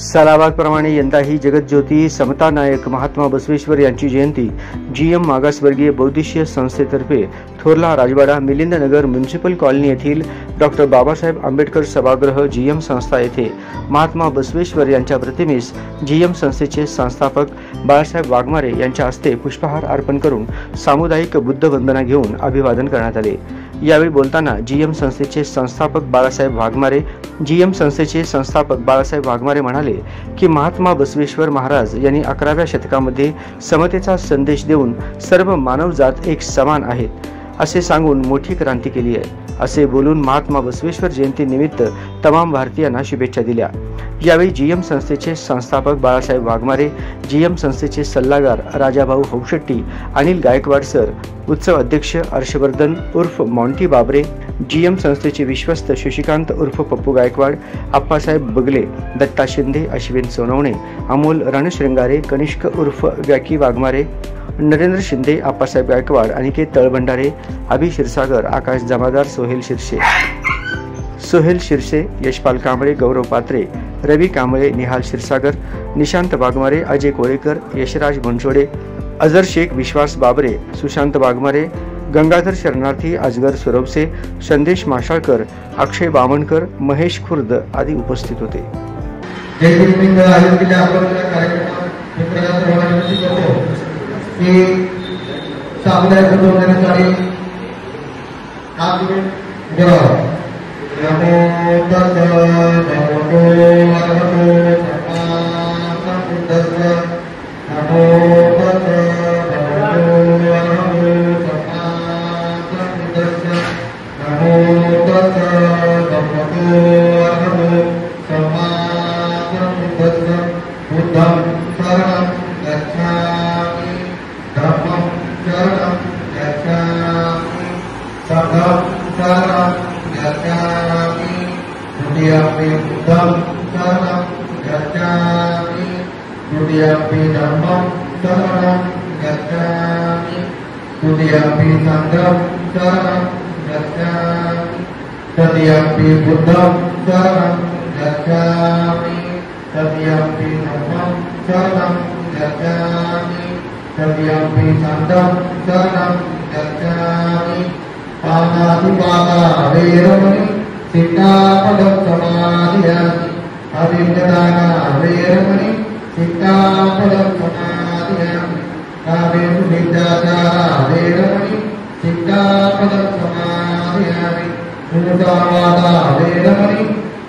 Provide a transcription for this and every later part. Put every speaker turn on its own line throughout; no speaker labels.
सालाबादप्रमाणे यंदाही जगज्योती समता नायक महात्मा बसवेश्वर यांची जयंती GM मागासवर्गीय बौद्धिशीय संस्थेतर्फे थोरला राजवाडा मिलिंद नगर म्युनिसिपल कॉलनी येथील डॉक्टर बाबासाहेब आंबेडकर सभागृह GM संस्था येथे महात्मा बसवेश्वर यांच्या प्रतिमेस GM संस्थेचे संस्थापक बाळासाहेब वाघमारे यांच्या हस्ते पुष्पहार अर्पण करून सामुदायिक बुद्ध वंदना घेऊन अभिवादन करण्यात आले। यावेळी बोलताना GM संस्थेचे संस्थापक बाळासाहेब वाघमारे म्हणाले की महात्मा बसवेश्वर महाराज यांनी 11व्या शतकामध्ये समतेचा संदेश देऊन सर्व मानवजात एक समान आहेत असे सांगून मोठी क्रांती केली आहे असे बोलून महात्मा बसवेश्वर जयंती निमित्त तमाम भारतीयांना शुभेच्छा दिल्या। यावेळी GM संस्थेचे संस्थापक बाळासाहेब वाघमारे, GM संस्थेचे सल्लागार राजाभाऊ हौशेट्टी, अनिल गायकवाड सर, उत्सव अध्यक्ष हर्षवर्धन उर्फ मॉन्टी बाबरे, GM संस्थेचे विश्वस्त शशिकांत उर्फ पप्पू गायकवाड, आप्पासाहेब बगले, दत्ता शिंदे, अश्विन सोनवणे, अमोल रणशृंगारे, कनिष्क उर्फ व्याकी वाघमारे, नरेंद्र शिंदे, आप्पासाहेब गायकवाड, अनिकेत तळभंडारे, अभि क्षीरसागर, आकाश जमादार, सोहेल शिरसे, यशपाल कांबळे, गौरव पात्रे, रवी कांबळे, निहाल क्षीरसागर, निशांत वाघमारे, अजय कोळेकर, यशराज बनसोडे, अजर शेख, विश्वास बाबरे, सुशांत वाघमारे, गंगाधर शरणार्थी, अजगर सुरवसे, संदेश माशाळकर, अक्षय बामणकर, महेश खुर्द आदी उपस्थित होते।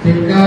सिक्का